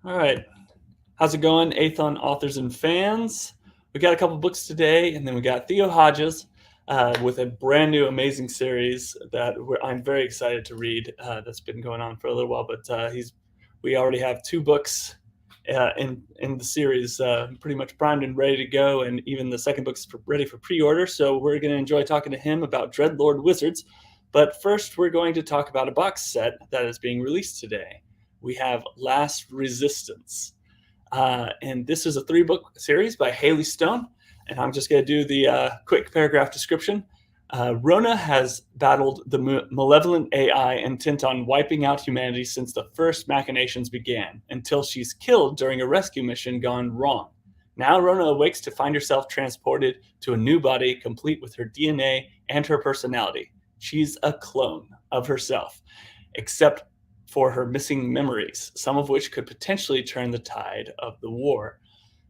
All right. How's it going, Athon authors and fans? We got a couple books today, and then we got Theo Hodges with a brand new amazing series that I'm very excited to read. That's been going on for a little while, but we already have two books in the series pretty much primed and ready to go, and even the second book's ready for pre-order. So we're going to enjoy talking to him about Dreadlord Wizards. But first, we're going to talk about a box set that is being released today. We have Last Resistance. And this is a 3-book series by Haley Stone. And I'm just going to do the quick paragraph description. Rona has battled the malevolent AI intent on wiping out humanity since the first machinations began, until she's killed during a rescue mission gone wrong. Now Rona awakes to find herself transported to a new body, complete with her DNA and her personality. She's a clone of herself, except for her missing memories, some of which could potentially turn the tide of the war.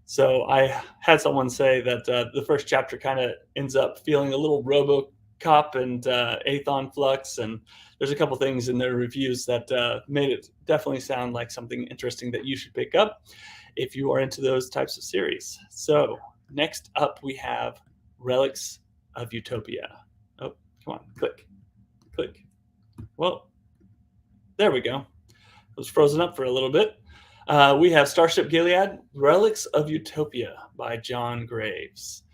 So I had someone say that the first chapter kind of ends up feeling a little RoboCop and Athon Flux, and there's a couple things in their reviews that made it definitely sound like something interesting that you should pick up if you are into those types of series. So next up we have Relics of Utopia. Oh, come on, click. Well, there we go. It was frozen up for a little bit. We have Starship Gilead, Relics of Utopia by John Graves.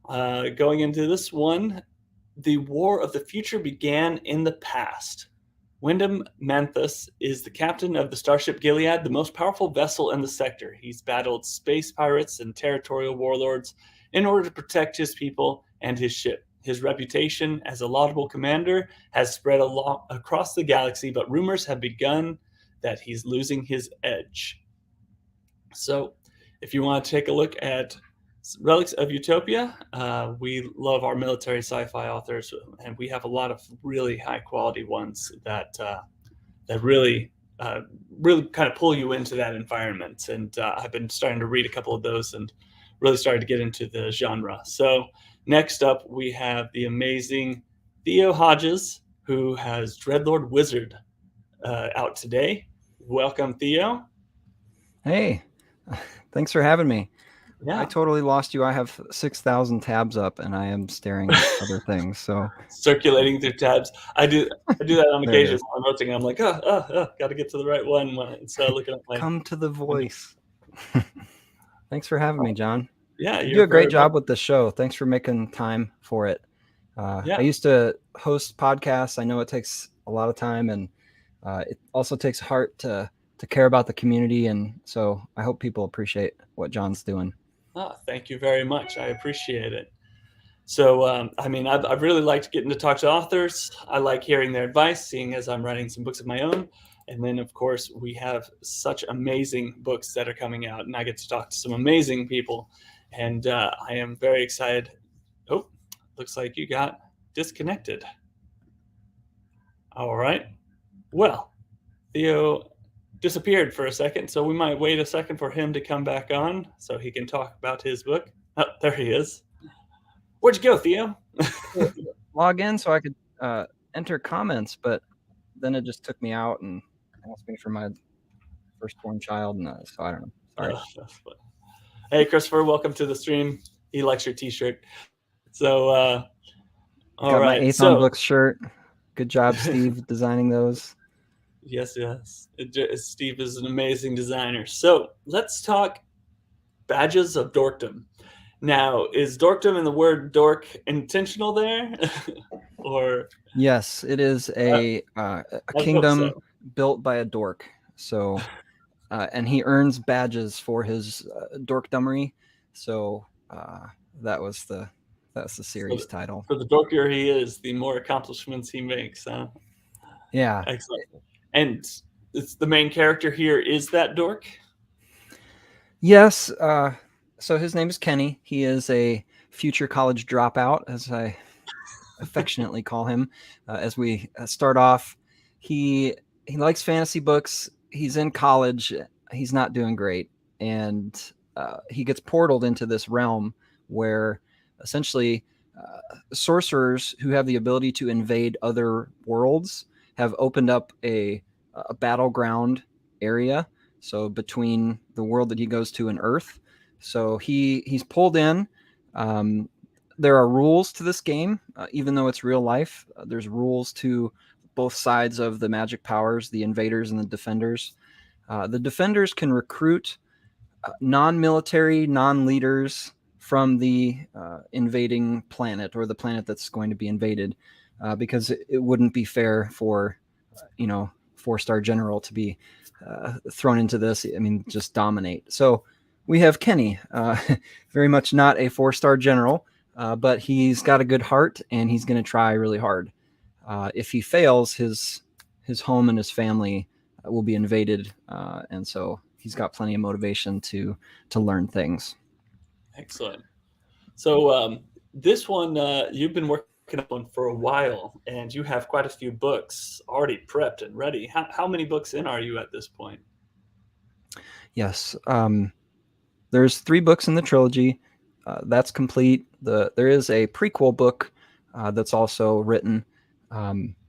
Going into this one, the War of the Future began in the past. Wyndham Manthus is the captain of the Starship Gilead, the most powerful vessel in the sector. He's battled space pirates and territorial warlords in order to protect his people and his ship. His reputation as a laudable commander has spread across the galaxy, but rumors have begun that he's losing his edge. So if you want to take a look at Relics of Utopia, we love our military sci-fi authors, and we have a lot of really high-quality ones that really kind of pull you into that environment. And I've been starting to read a couple of those and really started to get into the genre. So next up, we have the amazing Theo Hodges, who has Dreadlord Wizard out today. Welcome, Theo. Hey, thanks for having me. Yeah. I totally lost you. I have 6,000 tabs up and I am staring at other things. So circulating through tabs. I do that on There it occasion is. while I'm noting. I'm like, got to get to the right one. So looking at my. Come to the voice. Thanks for having me, John. Yeah, You you're do a great very job with the show. Thanks for making time for it. Yeah. I used to host podcasts. I know it takes a lot of time, and it also takes heart to care about the community. And so I hope people appreciate what John's doing. Thank you very much. I appreciate it. So, I mean, I've really liked getting to talk to authors. I like hearing their advice, seeing as I'm writing some books of my own. And then, of course, we have such amazing books that are coming out, and I get to talk to some amazing people. And I am very excited. Oh, looks like you got disconnected. All right. Well, Theo disappeared for a second, so we might wait a second for him to come back on so he can talk about his book. Oh, there he is. Where'd you go, Theo? Log in so I could enter comments, but then it just took me out and asked me for my firstborn child, and so I don't know. Sorry. Hey, Christopher, welcome to the stream. He likes your T-shirt. So, all got right. my Athon Books shirt. Good job, Steve, designing those. Yes. Steve is an amazing designer. So let's talk Badges of Dorkdom. Now, is Dorkdom and the word dork intentional there? Or yes, it is a kingdom built by a dork. So, and he earns badges for his dorkdomery. So that's the series title. For the dorkier he is, the more accomplishments he makes. Huh? Yeah, excellent. And it's the main character here is that dork. Yes. So his name is Kenny. He is a future college dropout, as I affectionately call him. As we start off, he likes fantasy books. He's in college. He's not doing great, and he gets portaled into this realm where essentially sorcerers who have the ability to invade other worlds have opened up a battleground area so between the world that he goes to and Earth. So he's pulled in. Um, there are rules to this game, even though it's real life. There's rules to both sides of the magic powers, the invaders and the defenders. The defenders can recruit non-military, non-leaders from the invading planet, or the planet that's going to be invaded, because it wouldn't be fair for, 4-star general to be thrown into this. I mean, just dominate. So we have Kenny, very much not a 4-star general, but he's got a good heart and he's going to try really hard. If he fails, his home and his family will be invaded, and so he's got plenty of motivation to learn things. Excellent. So this one, you've been working on for a while, and you have quite a few books already prepped and ready. How many books in are you at this point? Yes, there's 3 books in the trilogy. That's complete. There is a prequel book that's also written.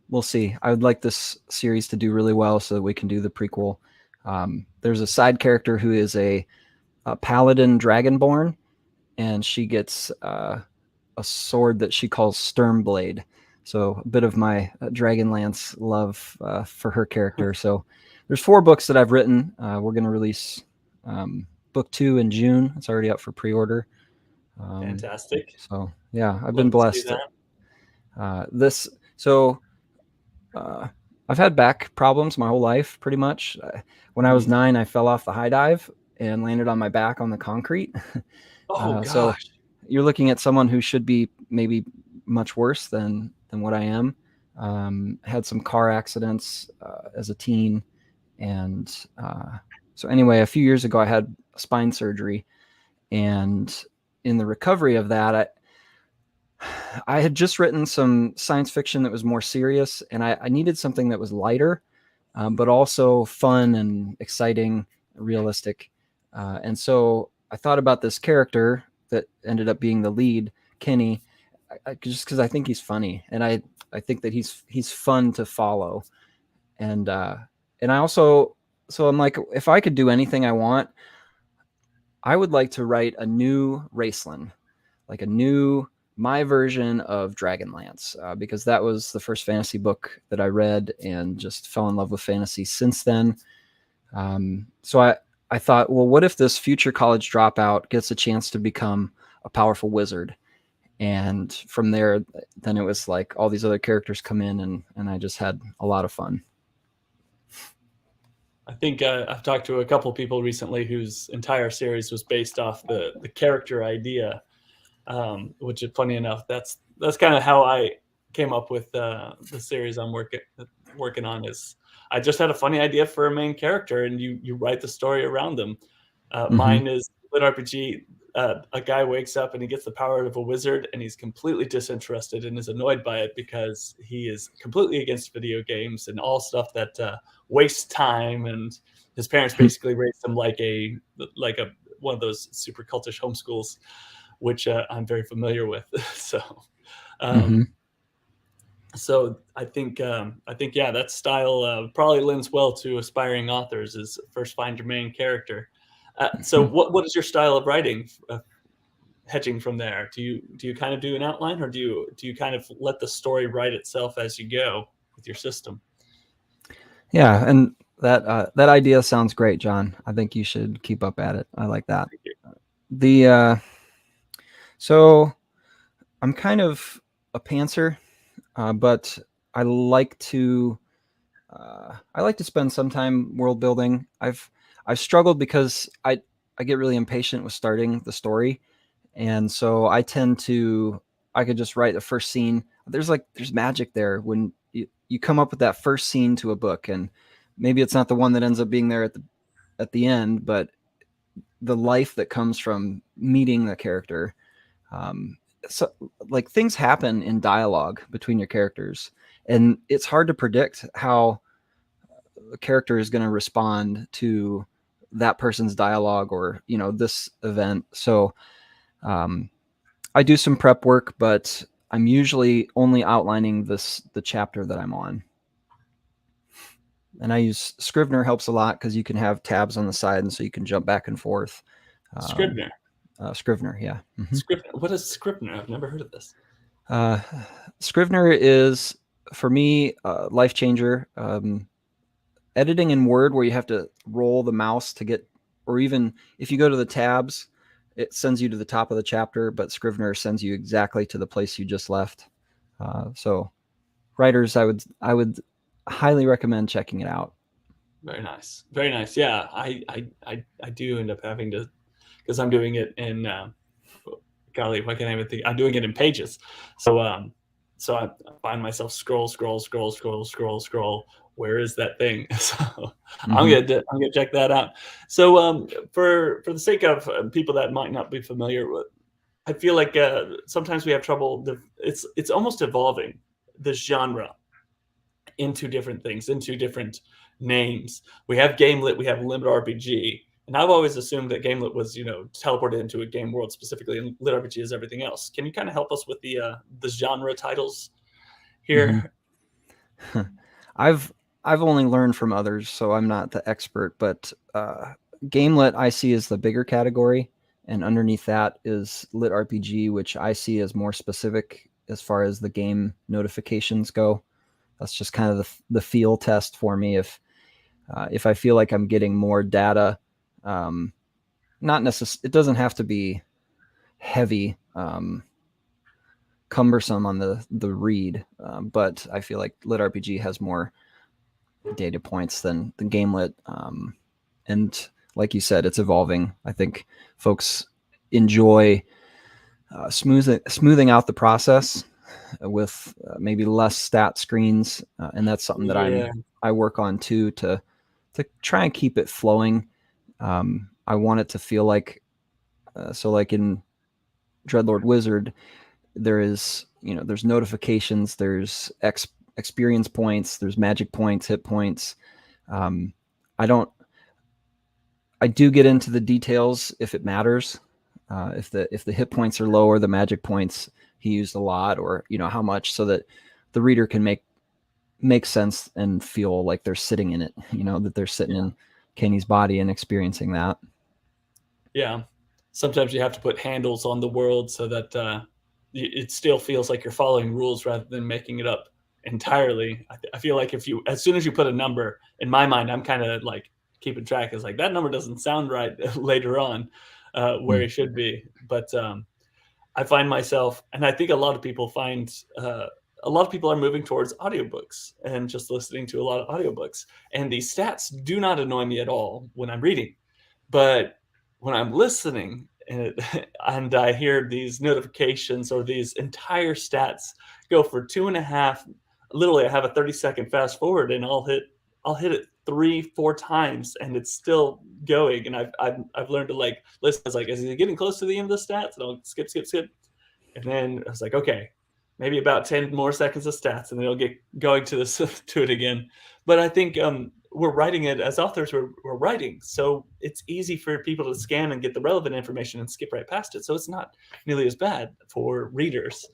We'll see. I would like this series to do really well so that we can do the prequel. There's a side character who is a paladin dragonborn, and she gets a sword that she calls Sternblade. So a bit of my Dragonlance love for her character. So there's 4 books that I've written. We're going to release book 2 in June. It's already up for pre-order. Fantastic. So yeah, I've Love been to see blessed. I've had back problems my whole life, pretty much. When I was 9, I fell off the high dive and landed on my back on the concrete. Oh So gosh. you're looking at someone who should be maybe much worse than what I am. Had some car accidents as a teen, and so anyway, a few years ago, I had spine surgery, and in the recovery of that, I had just written some science fiction that was more serious, and I needed something that was lighter, but also fun and exciting, realistic. And so I thought about this character that ended up being the lead, Kenny, just because I think he's funny, and I think that he's fun to follow, and I also, so I'm like, if I could do anything I want, I would like to write a new Raceland, like a new, my version of Dragonlance, because that was the first fantasy book that I read and just fell in love with fantasy since then. So I thought, well, what if this future college dropout gets a chance to become a powerful wizard? And from there, then it was like all these other characters come in, and I just had a lot of fun. I think I've talked to a couple people recently whose entire series was based off the character idea, which is funny enough. That's kind of how I came up with the series I'm working on. Is I just had a funny idea for a main character, and you write the story around them. Mine is lit RPG. A guy wakes up and he gets the power of a wizard, and he's completely disinterested and is annoyed by it because he is completely against video games and all stuff that wastes time. And his parents basically raised him like a one of those super cultish homeschools, which I'm very familiar with. So, so I think yeah, that style probably lends well to aspiring authors. Is first find your main character. So what is your style of writing? Hedging from there, do you kind of do an outline, or do you kind of let the story write itself as you go with your system? Yeah, and that idea sounds great, John. I think you should keep up at it. I like that. The so I'm kind of a pantser, but I like to spend some time world building. I've struggled because I get really impatient with starting the story, and so I could just write the first scene. There's magic there when you come up with that first scene to a book, and maybe it's not the one that ends up being there at the end, but the life that comes from meeting the character. So like things happen in dialogue between your characters, and it's hard to predict how the character is going to respond to that person's dialogue, or this event. So I do some prep work, but I'm usually only outlining the chapter that I'm on. And I use Scrivener helps a lot because you can have tabs on the side, and so you can jump back and forth. Um, Scrivener. Scrivener, yeah. Mm-hmm. Scrivener. What is Scrivener? I've never heard of this. Uh, Scrivener is, for me, life changer. Editing in Word where you have to roll the mouse to get, or even if you go to the tabs, it sends you to the top of the chapter, but Scrivener sends you exactly to the place you just left. So writers, I would highly recommend checking it out. Very nice. Very nice. Yeah, I do end up having to, because I'm doing it in golly, why can't I even think? I'm doing it in Pages. So so I find myself scroll. Where is that thing? So Mm-hmm. I'm gonna check that out. So for the sake of people that might not be familiar with, I feel like sometimes we have trouble. It's almost evolving this genre into different things, into different names. We have Gamelit, we have Limit RPG, and I've always assumed that Gamelit was, teleported into a game world specifically, and Lit RPG is everything else. Can you kind of help us with the genre titles Mm-hmm. here? I've only learned from others, so I'm not the expert. But Gamelit I see as the bigger category, and underneath that is Lit RPG, which I see as more specific as far as the game notifications go. That's just kind of the feel test for me. If I feel like I'm getting more data, not necessarily, it doesn't have to be heavy, cumbersome on the read, but I feel like Lit RPG has more data points than the Gamelit, and like you said, it's evolving. I think folks enjoy smoothing out the process with maybe less stat screens, and that's something that Yeah, I work on too to try and keep it flowing. I want it to feel like so like in Dreadlord Wizard, there's notifications, there's experience points, there's magic points, hit points. Um, I don't. I do get into the details if it matters. If the hit points are lower, the magic points he used a lot, or how much, so that the reader can make sense and feel like they're sitting in it. That they're sitting yeah, in Kenny's body and experiencing that. yeah. Sometimes you have to put handles on the world so that it still feels like you're following rules rather than making it up entirely. I feel like if you, as soon as you put a number, in my mind, I'm kind of like keeping track. Is like that number doesn't sound right later on, where Mm. it should be. But I find myself, and I think a lot of people find, a lot of people are moving towards audiobooks and just listening to a lot of audiobooks. And these stats do not annoy me at all when I'm reading. But when I'm listening and I hear these notifications or these entire stats go for 2.5, literally I have a 30-second fast forward and I'll hit it 3-4 times and it's still going. And I've learned to like listen. I was like, is it getting close to the end of the stats? And I'll skip. And then I was like, okay, maybe about 10 more seconds of stats and then it'll get going to this to it again. But I think we're writing it as authors, we're writing. So it's easy for people to scan and get the relevant information and skip right past it. So it's not nearly as bad for readers.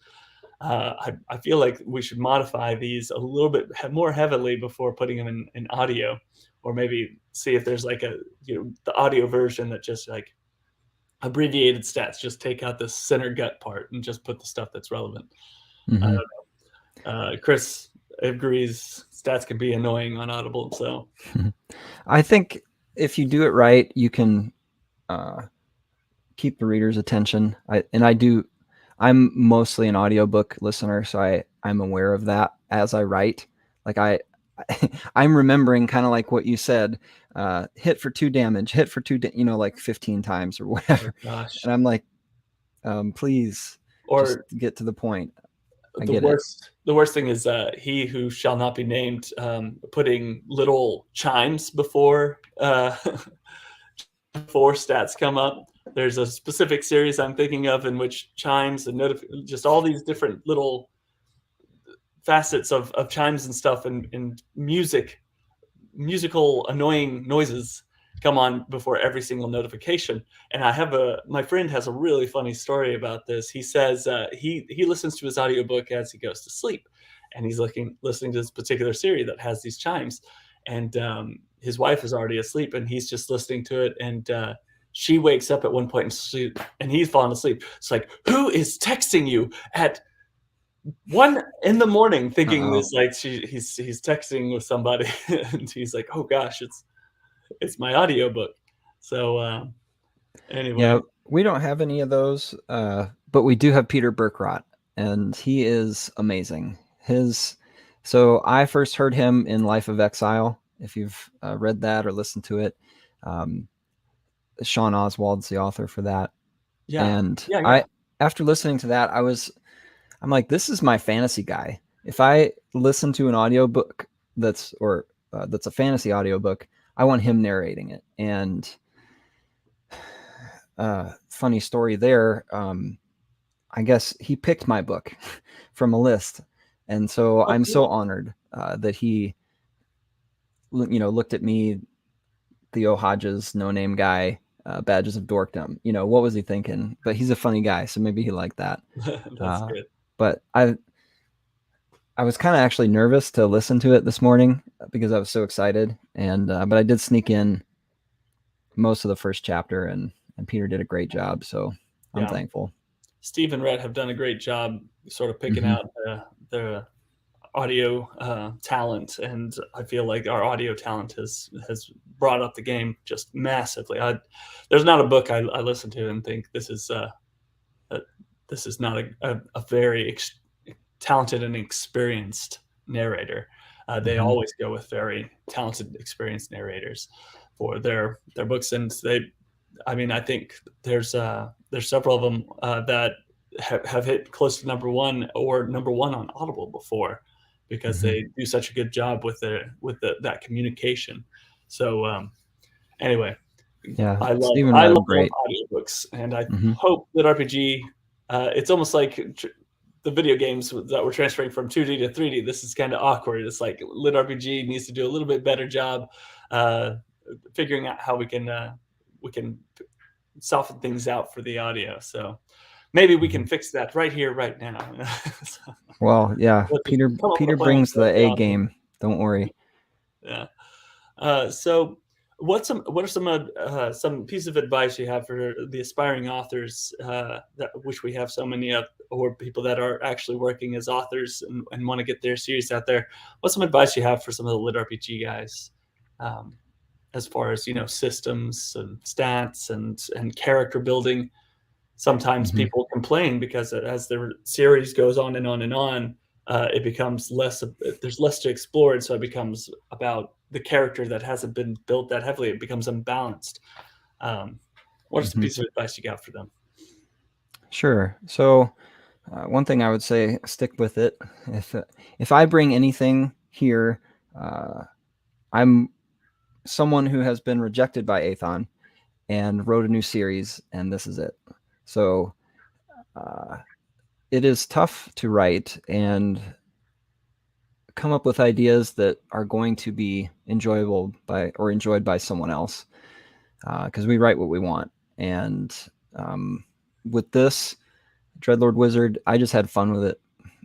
I feel like we should modify these a little bit more heavily before putting them in audio, or maybe see if there's like the audio version that just like abbreviated stats, just take out the center gut part and just put the stuff that's relevant. I Mm-hmm. don't know. Chris agrees stats can be annoying on Audible. So I think if you do it right, you can uh, keep the reader's attention. I do. I'm mostly an audiobook listener, so I'm aware of that as I write. Like I'm remembering kind of like what you said, hit for 2 damage, hit for like 15 times or oh whatever. gosh. And I'm like, please just Or get to the point. I the get it. worst thing is he who shall not be named, putting little chimes before before stats come up. There's a specific series I'm thinking of in which chimes and just all these different little facets of chimes and stuff and musical annoying noises come on before every single notification. And my friend has a really funny story about this. He says he listens to his audiobook as he goes to sleep, and he's listening to this particular series that has these chimes. and his wife is already asleep, and he's just listening to it, and she wakes up at one point and he's fallen asleep. It's like, who is texting you at 1 in the morning, thinking Uh-oh. this like he's texting with somebody, and he's like, oh gosh, it's my audiobook. So Yeah, anyway, we don't have any of those, but we do have Peter Burkrot, and he is amazing. So I first heard him in Life of Exile. If you've read that or listened to it, um, Sean Oswald's the author for that. yeah, And yeah. after listening to that, I'm like, this is my fantasy guy. If I listen to an audiobook that's a fantasy audiobook, I want him narrating it. And funny story there. I guess he picked my book from a list, and so Oh, I'm so cool. honored that he, looked at me, Theo Hodges, no name guy, Badges of Dorkdom. What was he thinking? But he's a funny guy, so maybe he liked that. That's Uh, good. but I was kind of actually nervous to listen to it this morning because I was so excited, and but I did sneak in most of the first chapter, and Peter did a great job, so I'm Yeah, thankful. Steve and Rhett have done a great job, sort of picking Mm-hmm. out the audio talent, and I feel like our audio talent has brought up the game just massively. There's not a book I listen to and think this is not a very talented and experienced narrator. They Mm-hmm. always go with very talented, experienced narrators for their books, and I mean, I think there's several of them that have hit close to number one or number one on Audible before, because Mm-hmm. they do such a good job with that communication. So anyway, Yeah, I love Steve and I Rhett are love great. audiobooks, and I Mm-hmm. hope that RPG. It's almost like the video games that we're transferring from 2D to 3D. This is kind of awkward. It's like Lit RPG needs to do a little bit better job uh, figuring out how we can soften things out for the audio. So maybe we Mm-hmm. can fix that right here, right now. So Well, yeah, we'll just Peter come up with Peter a plan brings for the the A audio. game. Don't worry. Yeah. So what are some piece of advice you have for the aspiring authors that which we have so many of, or people that are actually working as authors and want to get their series out there? What's some advice you have for some of the lit RPG guys, um, as far as systems and stats and character building? Sometimes Mm-hmm. people complain because as the series goes on and on and on, it becomes less. There's less to explore, and so it becomes about the character that hasn't been built that heavily. It becomes unbalanced. Um, what are some Mm-hmm. pieces of advice you got for them? Sure. So, one thing I would say, stick with it. If I bring anything here, uh, I'm someone who has been rejected by Athon and wrote a new series, and this is it. So, uh, it is tough to write and come up with ideas that are going to be enjoyed by someone else, because we write what we want. And with this Dreadlord Wizard, I just had fun with it,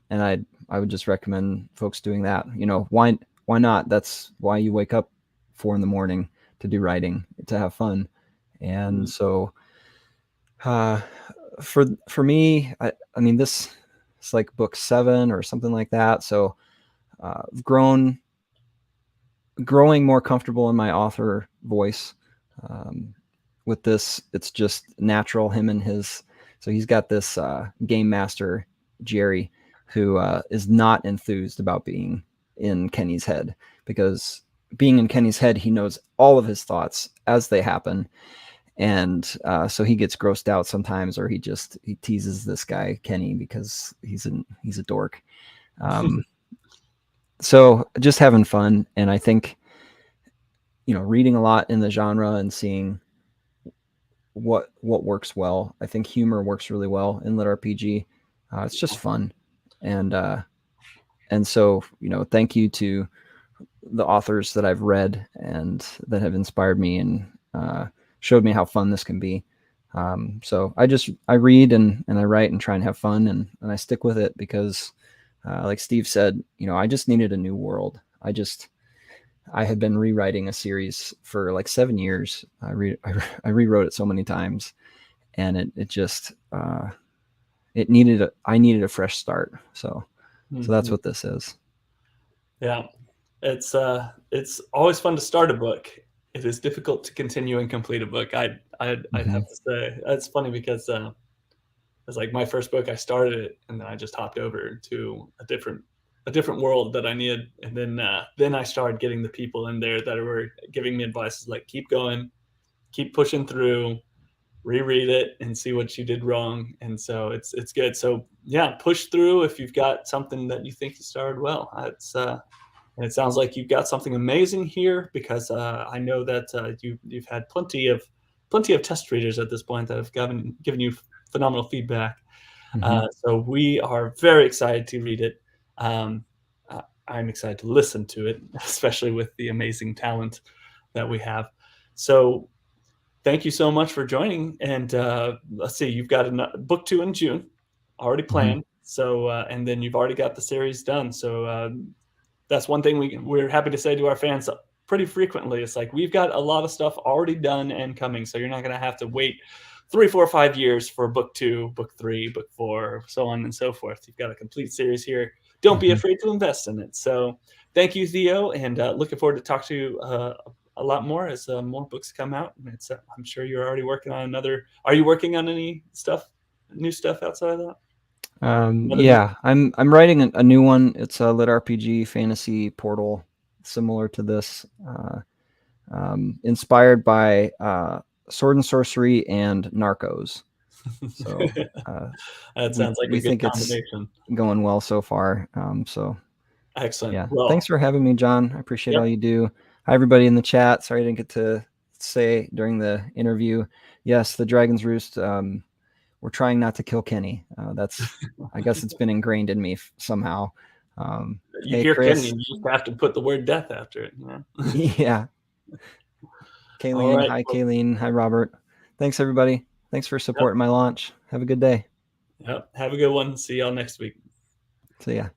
and I would just recommend folks doing that. Why not? That's why you wake up 4 in the morning to do writing, to have fun. And Mm, so uh, for me, I mean, this is like book 7 or something like that. So I've growing more comfortable in my author voice. Um, with this, it's just natural. Him and his, so he's got this game master, Jerry, who is not enthused about being in Kenny's head, because being in Kenny's head, he knows all of his thoughts as they happen. And so he gets grossed out sometimes, or he teases this guy Kenny because he's a dork. Um, so just having fun, and I think reading a lot in the genre and seeing what works well. I think humor works really well in lit RPG. It's just fun, and so thank you to the authors that I've read and that have inspired me and showed me how fun this can be. So I read and I write and try and have fun, and I stick with it because like Steve said, I just needed a new world. I had been rewriting a series for like 7 years. I rewrote it so many times, and it just I needed a fresh start. So that's Mhm. what this is. Yeah, it's always fun to start a book. It is difficult to continue and complete a book. I'd Mm-hmm. have to say it's funny because it's like my first book. I started it and then I just hopped over to a different world that I needed, and then I started getting the people in there that were giving me advice like keep going, keep pushing through, reread it and see what you did wrong. And so it's good. So yeah, push through if you've got something that you think you started well. It's and it sounds like you've got something amazing here because I know that you've had plenty of test readers at this point that have given you phenomenal feedback. Mm-hmm. So we are very excited to read it. Um, I'm excited to listen to it, especially with the amazing talent that we have. So thank you so much for joining. And let's see, you've got a book two in June already Mm-hmm. planned. So and then you've already got the series done. So that's one thing we're happy to say to our fans pretty frequently. It's like we've got a lot of stuff already done and coming, so you're not going to have to wait 3, 4, 5 years for book two, book three, book four, so on and so forth. You've got a complete series here. Don't be Mm-hmm. afraid to invest in it. So thank you, Theo, and looking forward to talk to you a lot more as more books come out. And it's I'm sure you're already working on another. Are you working on any new stuff outside of that? Another new. Yeah, I'm writing a new one. It's a lit RPG fantasy portal, similar to this, inspired by Sword and Sorcery and Narcos. So That sounds like a we good think it's combination. going well so far. Excellent. Yeah, thanks Well, for having me, John. I appreciate yep. all you do. Hi, everybody in the chat. Sorry I didn't get to say during the interview. Yes, the Dragon's Roost. We're trying not to kill Kenny. I guess it's been ingrained in me somehow. You Hey, hear Kenny, Chris. you just have to put the word death after it. You know? Yeah. All Kayleen. right. Hi, Well, Kayleen. Hi, Robert. Thanks, everybody. Thanks for yep. supporting my launch. Have a good day. Yep. Have a good one. See y'all next week. See ya.